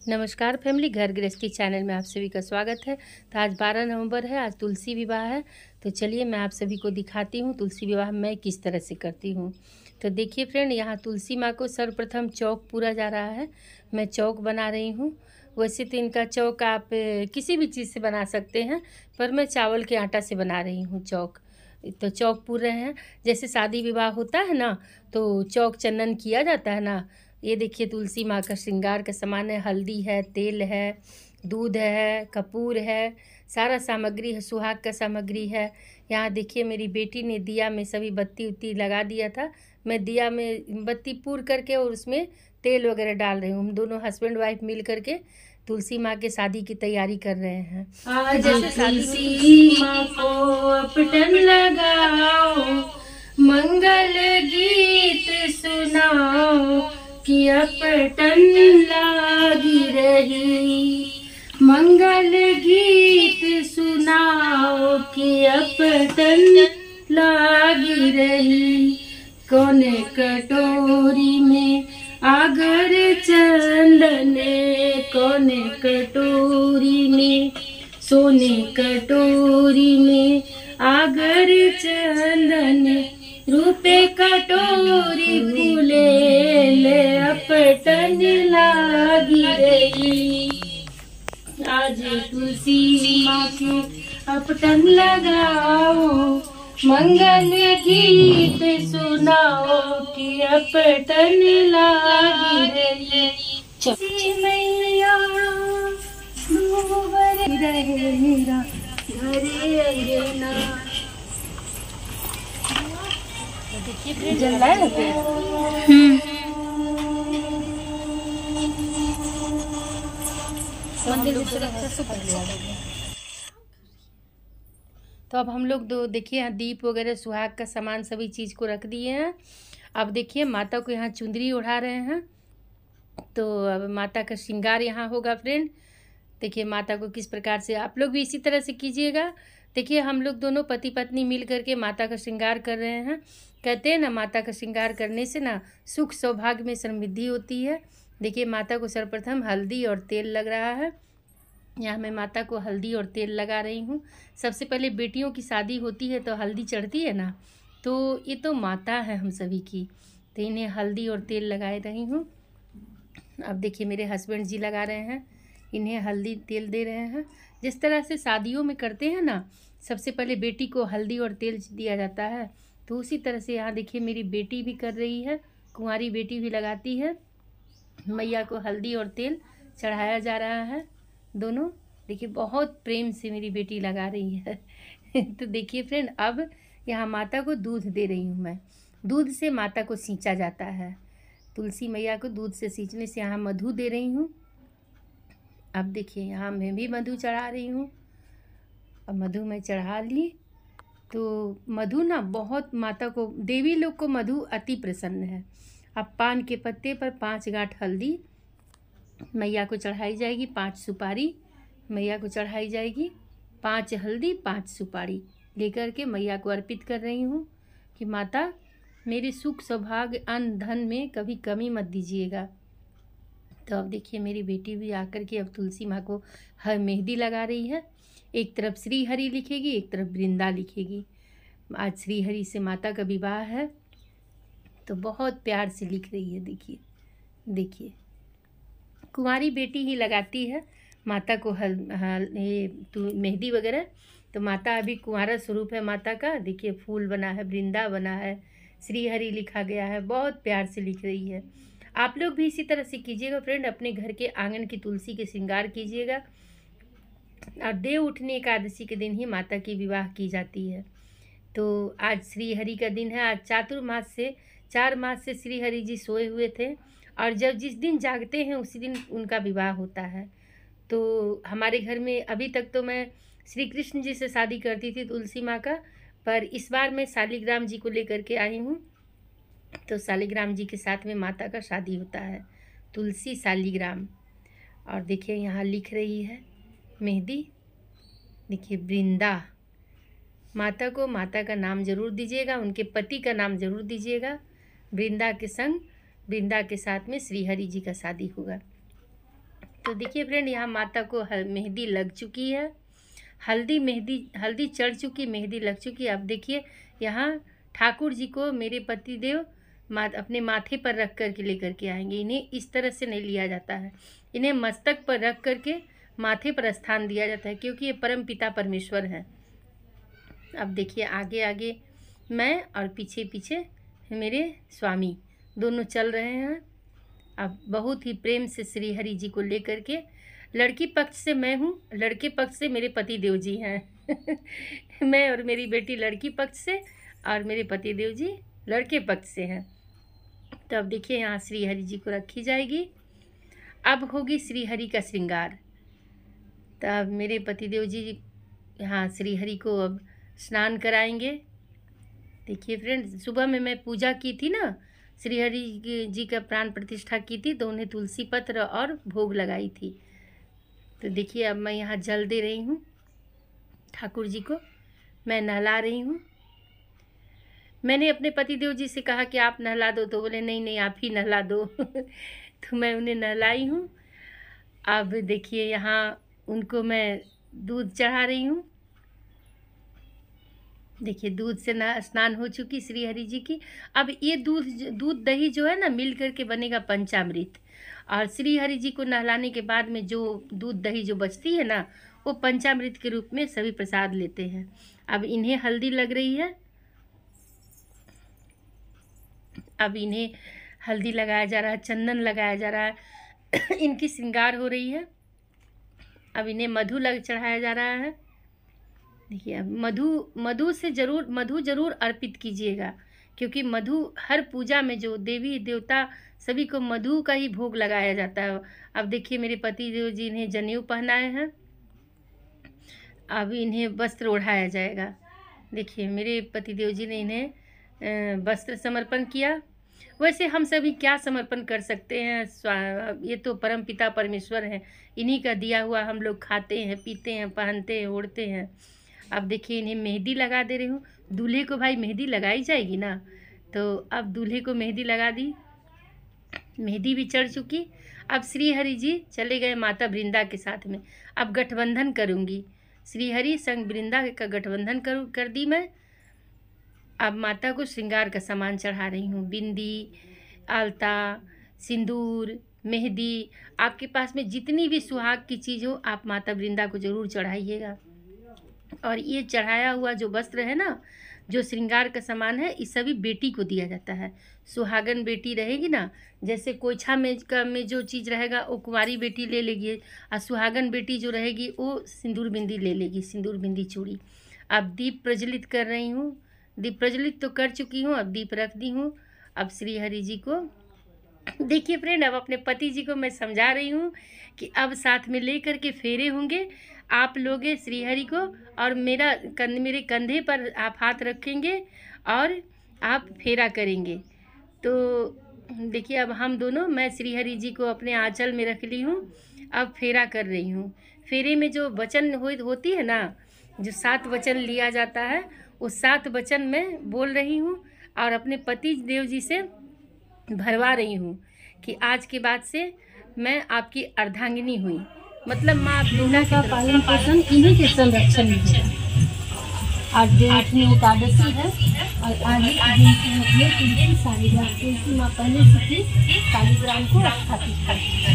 नमस्कार फैमिली, घर गृहस्थी चैनल में आप सभी का स्वागत है। तो आज 12 नवंबर है, आज तुलसी विवाह है। तो चलिए मैं आप सभी को दिखाती हूँ तुलसी विवाह मैं किस तरह से करती हूँ। तो देखिए फ्रेंड, यहाँ तुलसी माँ को सर्वप्रथम चौक पूरा जा रहा है। मैं चौक बना रही हूँ। वैसे तो इनका चौक आप किसी भी चीज़ से बना सकते हैं, पर मैं चावल के आटा से बना रही हूँ चौक। तो चौक पूर रहे हैं। जैसे शादी विवाह होता है ना, तो चौक चंदन किया जाता है ना। ये देखिए तुलसी माँ का श्रृंगार का सामान है, हल्दी है, तेल है, दूध है, कपूर है, सारा सामग्री है, सुहाग का सामग्री है। यहाँ देखिए मेरी बेटी ने दिया में सभी बत्ती उत्ती लगा दिया था। मैं दिया में बत्ती पूर करके और उसमें तेल वगैरह डाल रही हूँ। हम दोनों हस्बैंड वाइफ मिल करके तुलसी माँ के शादी की तैयारी कर रहे हैं। आज तुलसी माँ को अपटन लगाओ, मंगल गीत सुनाओ कि अपटन लागी रही। मंगल गीत सुनाओ कि अपटन लागी रही। कौन कटोरी में आगर चंदन, कौन कटोरी में सोने कटोरी में आगर चंदन, रूपे कटोरी फूले ले अपटन लागी रही। आज तुलसी माँ के अपटन लगाओ, मंगल गीत सुनाओ कि अपटन लागी रही। मैया डूबर रहे मेरा घरे अंगना। जल रहा है तो अब हम लोग दो देखिए यहाँ दीप वगैरह सुहाग का सामान सभी चीज़ को रख दिए हैं। अब देखिए माता को यहाँ चुंदरी ओढ़ा रहे हैं। तो अब माता का श्रृंगार यहाँ होगा फ्रेंड। देखिए माता को किस प्रकार से आप लोग भी इसी तरह से कीजिएगा। देखिए हम लोग दोनों पति पत्नी मिल करके माता का श्रृंगार कर रहे हैं। कहते हैं ना, माता का श्रृंगार करने से ना सुख सौभाग्य में समृद्धि होती है। देखिए माता को सर्वप्रथम हल्दी और तेल लग रहा है। यहाँ मैं माता को हल्दी और तेल लगा रही हूँ। सबसे पहले बेटियों की शादी होती है तो हल्दी चढ़ती है ना, तो ये तो माता है हम सभी की, तो इन्हें हल्दी और तेल लगाए रही हूँ। अब देखिए मेरे हस्बैंड जी लगा रहे हैं, इन्हें हल्दी तेल दे रहे हैं। जिस तरह से शादियों में करते हैं ना, सबसे पहले बेटी को हल्दी और तेल दिया जाता है, तो उसी तरह से यहाँ देखिए मेरी बेटी भी कर रही है। कुंवारी बेटी भी लगाती है। मैया को हल्दी और तेल चढ़ाया जा रहा है। दोनों देखिए बहुत प्रेम से मेरी बेटी लगा रही है। तो देखिए फ्रेंड, अब यहाँ माता को दूध दे रही हूँ मैं। दूध से माता को सींचा जाता है। तुलसी मैया को दूध से सींचने से यहाँ मधु दे रही हूँ। अब देखिए यहाँ मैं भी मधु चढ़ा रही हूँ। अब मधु मैं चढ़ा ली। तो मधु ना बहुत माता को, देवी लोग को मधु अति प्रसन्न है। अब पान के पत्ते पर 5 गांठ हल्दी मैया को चढ़ाई जाएगी, 5 सुपारी मैया को चढ़ाई जाएगी, 5 हल्दी 5 सुपारी लेकर के मैया को अर्पित कर रही हूँ कि माता मेरे सुख सौभाग्य अन्न धन में कभी कमी मत दीजिएगा। तो अब देखिए मेरी बेटी भी आकर के अब तुलसी माँ को मेहंदी लगा रही है। एक तरफ श्री हरि लिखेगी, एक तरफ वृंदा लिखेगी। आज श्री हरि से माता का विवाह है, तो बहुत प्यार से लिख रही है। देखिए देखिए कुंवारी बेटी ही लगाती है माता को मेहंदी वगैरह। तो माता अभी कुंवारा स्वरूप है माता का। देखिए फूल बना है, वृंदा बना है, श्री हरि लिखा गया है, बहुत प्यार से लिख रही है। आप लोग भी इसी तरह से कीजिएगा फ्रेंड, अपने घर के आंगन की तुलसी के श्रृंगार कीजिएगा। और देव उठनी एकादशी के दिन ही माता की विवाह की जाती है। तो आज श्री हरि का दिन है। आज चातुर्मास से 4 मास से श्री हरि जी सोए हुए थे, और जब जिस दिन जागते हैं उसी दिन उनका विवाह होता है। तो हमारे घर में अभी तक तो मैं श्री कृष्ण जी से शादी करती थी तुलसी माँ का, पर इस बार मैं शालिग्राम जी को लेकर के आई हूँ। तो शालिग्राम जी के साथ में माता का शादी होता है, तुलसी शालिग्राम। और देखिए यहाँ लिख रही है मेहंदी। देखिए वृंदा, माता को माता का नाम जरूर दीजिएगा, उनके पति का नाम जरूर दीजिएगा। वृंदा के संग, वृंदा के साथ में श्री हरि जी का शादी होगा। तो देखिए फ्रेंड, यहाँ माता को मेहंदी लग चुकी है। हल्दी चढ़ चुकी, मेहंदी लग चुकी। अब देखिए यहाँ ठाकुर जी को मेरे पति देव अपने माथे पर रख कर के लेकर के आएंगे। इन्हें इस तरह से नहीं लिया जाता है, इन्हें मस्तक पर रख कर के माथे पर स्थान दिया जाता है, क्योंकि ये परम पिता परमेश्वर हैं। अब देखिए आगे आगे मैं और पीछे पीछे मेरे स्वामी दोनों चल रहे हैं। अब बहुत ही प्रेम से श्री हरि जी को लेकर के, लड़की पक्ष से मैं हूँ, लड़के पक्ष से मेरे पति देव जी हैं मैं और मेरी बेटी लड़की पक्ष से और मेरे पति देव जी लड़के पक्ष से हैं। तो अब देखिए यहाँ श्री हरि जी को रखी जाएगी। अब होगी श्री हरि का श्रृंगार। तब मेरे पति देव जी यहाँ श्री हरि को अब स्नान कराएंगे। देखिए फ्रेंड, सुबह में मैं पूजा की थी ना, श्री हरि जी का प्राण प्रतिष्ठा की थी, तो उन्हें तुलसी पत्र और भोग लगाई थी। तो देखिए अब मैं यहाँ जल दे रही हूँ ठाकुर जी को, मैं नहला रही हूँ। मैंने अपने पति देव जी से कहा कि आप नहला दो, तो बोले नहीं नहीं आप ही नहला दो तो मैं उन्हें नहलाई हूँ। अब देखिए यहाँ उनको मैं दूध चढ़ा रही हूँ। देखिए दूध से स्नान हो चुकी श्री हरि जी की। अब ये दूध दही जो है ना, मिल करके बनेगा पंचामृत। और श्री हरि जी को नहलाने के बाद में जो दूध दही जो बचती है ना, वो पंचामृत के रूप में सभी प्रसाद लेते हैं। अब इन्हें हल्दी लग रही है, अब इन्हें हल्दी लगाया जा रहा है, चंदन लगाया जा रहा है इनकी श्रृंगार हो रही है। अब इन्हें मधु चढ़ाया जा रहा है। देखिए अब मधु जरूर अर्पित कीजिएगा, क्योंकि मधु हर पूजा में जो देवी देवता सभी को मधु का ही भोग लगाया जाता है। अब देखिए मेरे पति देव जी इन्हें जनेऊ पहनाए हैं, अब इन्हें वस्त्र ओढ़ाया जाएगा। देखिए मेरे पति देव जी ने इन्हें वस्त्र समर्पण किया। वैसे हम सभी क्या समर्पण कर सकते हैं, ये तो परम पिता परमेश्वर हैं, इन्हीं का दिया हुआ हम लोग खाते हैं, पीते हैं, पहनते हैं, ओढ़ते हैं। अब देखिए इन्हें मेहंदी लगा दे रही हूँ। दूल्हे को भाई मेहंदी लगाई जाएगी ना, तो अब दूल्हे को मेहंदी लगा दी, मेहंदी भी चढ़ चुकी। अब श्री हरि जी चले गए माता वृंदा के साथ में। अब गठबंधन करूँगी, श्री हरि संग वृंदा का गठबंधन कर दी मैं। अब माता को श्रृंगार का सामान चढ़ा रही हूँ, बिंदी, आलता, सिंदूर, मेहंदी। आपके पास में जितनी भी सुहाग की चीज़ हो, आप माता वृंदा को ज़रूर चढ़ाइएगा। और ये चढ़ाया हुआ जो वस्त्र है ना, जो श्रृंगार का सामान है, इस सभी बेटी को दिया जाता है। सुहागन बेटी रहेगी ना, जैसे कोइछा में जो चीज़ रहेगा वो कुंवारी बेटी ले लेगी, और सुहागन बेटी जो रहेगी वो सिंदूर बिंदी ले लेगी, सिंदूर बिंदी चूड़ी। अब दीप प्रज्वलित कर रही हूँ, दीप प्रज्वलित तो कर चुकी हूँ, अब दीप रख दी हूँ। अब श्री हरि जी को देखिए फ्रेंड, अब अपने पति जी को मैं समझा रही हूँ कि अब साथ में ले कर के फेरे होंगे, आप लोगे श्री हरि को, और मेरे कंधे पर आप हाथ रखेंगे और आप फेरा करेंगे। तो देखिए अब हम दोनों, मैं श्री हरि जी को अपने आंचल में रख ली हूँ, अब फेरा कर रही हूँ। फेरे में जो वचन होती है ना, जो 7 वचन लिया जाता है, उस 7 वचन मैं बोल रही हूँ और अपने पति देव जी से भरवा रही हूँ कि आज के बाद से मैं आपकी अर्धांगिनी हुई, मतलब माँ वृंदा का पालन पोषण इन्हीं के संरक्षण में होगा। आज देवलक्ष्मी एकादशी है और आगे तुलसी शालिग्राम, तुलसी माँ पहले से थी, शालिग्राम को स्थापित करती है।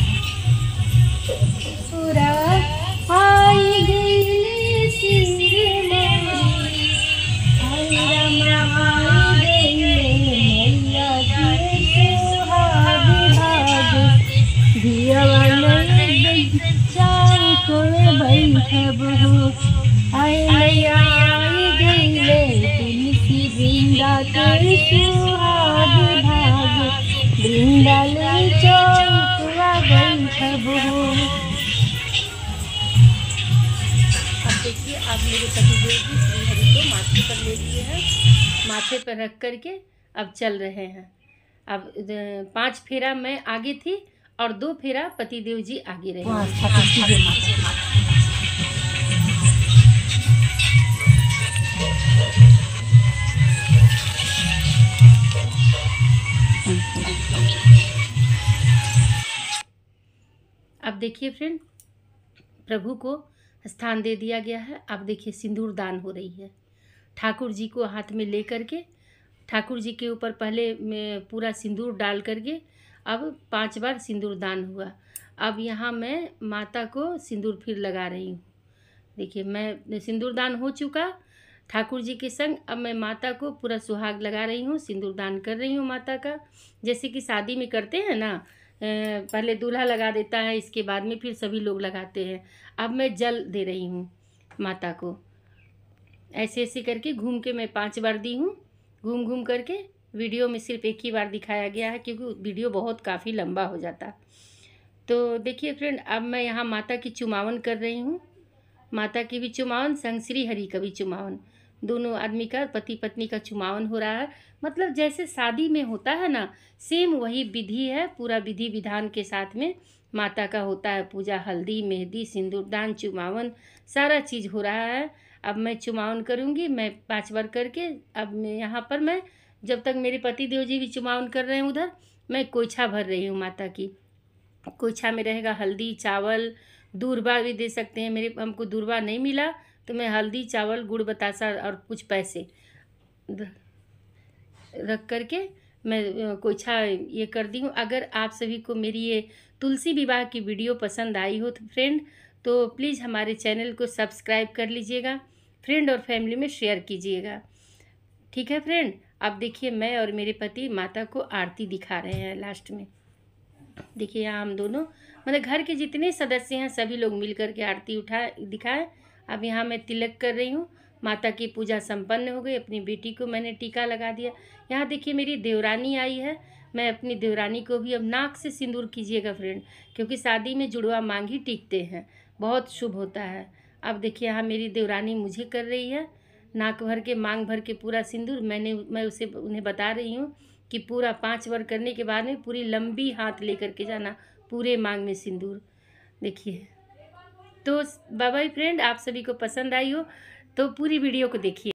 देखिए अब मेरे पतिदेव जी श्री हरि को माथे पर ले लिए हैं, माथे पर रख करके अब चल रहे हैं। अब 5 फेरा मैं आगे थी और 2 फेरा पतिदेव जी आगे रहे। अब देखिए फ्रेंड, प्रभु को स्थान दे दिया गया है। अब देखिए सिंदूर दान हो रही है। ठाकुर जी को हाथ में ले करके ठाकुर जी के ऊपर पहले में पूरा सिंदूर डाल करके अब 5 बार सिंदूर दान हुआ। अब यहाँ मैं माता को सिंदूर फिर लगा रही हूँ। देखिए मैं सिंदूर दान हो चुका ठाकुर जी के संग। अब मैं माता को पूरा सुहाग लगा रही हूँ, सिंदूर दान कर रही हूँ माता का, जैसे कि शादी में करते हैं ना, पहले दूल्हा लगा देता है, इसके बाद में फिर सभी लोग लगाते हैं। अब मैं जल दे रही हूँ माता को, ऐसे ऐसे करके घूम के मैं 5 बार दी हूँ। घूम घूम करके वीडियो में सिर्फ एक ही बार दिखाया गया है, क्योंकि वीडियो बहुत काफ़ी लंबा हो जाता। तो देखिए फ्रेंड, अब मैं यहाँ माता की चुमावन कर रही हूँ। माता की भी चुमावन संग श्री हरि का भी चुमावन, दोनों आदमी का, पति पत्नी का चुमावन हो रहा है। मतलब जैसे शादी में होता है ना, सेम वही विधि है। पूरा विधि विधान के साथ में माता का होता है पूजा, हल्दी, मेहंदी, सिंदूरदान, चुमावन, सारा चीज़ हो रहा है। अब मैं चुमावन करूँगी, मैं 5 बार करके। अब मैं यहाँ पर मैं, जब तक मेरे पति देव जी भी चुमावन कर रहे हैं उधर, मैं कोइछा भर रही हूँ माता की। कोइछा में रहेगा हल्दी, चावल, दूर्बा भी दे सकते हैं। मेरे हमको दूर्बा नहीं मिला तो मैं हल्दी, चावल, गुड़, बतासा और कुछ पैसे रख करके मैं कोइछा ये कर दी हूँ। अगर आप सभी को मेरी ये तुलसी विवाह की वीडियो पसंद आई हो तो फ्रेंड, तो प्लीज़ हमारे चैनल को सब्सक्राइब कर लीजिएगा, फ्रेंड और फैमिली में शेयर कीजिएगा। ठीक है फ्रेंड। अब देखिए मैं और मेरे पति माता को आरती दिखा रहे हैं लास्ट में। देखिए यहाँ हम दोनों, मतलब घर के जितने सदस्य हैं सभी लोग मिल कर के आरती दिखाए। अब यहाँ मैं तिलक कर रही हूँ। माता की पूजा संपन्न हो गई। अपनी बेटी को मैंने टीका लगा दिया। यहाँ देखिए मेरी देवरानी आई है। मैं अपनी देवरानी को भी, अब नाक से सिंदूर कीजिएगा फ्रेंड, क्योंकि शादी में जुड़वा मांग ही टीकते हैं, बहुत शुभ होता है। अब देखिए यहाँ मेरी देवरानी मुझे कर रही है नाक भर के, मांग भर के पूरा सिंदूर। मैं उन्हें बता रही हूँ कि पूरा 5 बार करने के बाद में पूरी लंबी हाथ लेकर के जाना, पूरे मांग में सिंदूर। देखिए तो बाय बाय फ्रेंड, आप सभी को पसंद आई हो तो पूरी वीडियो को देखिए।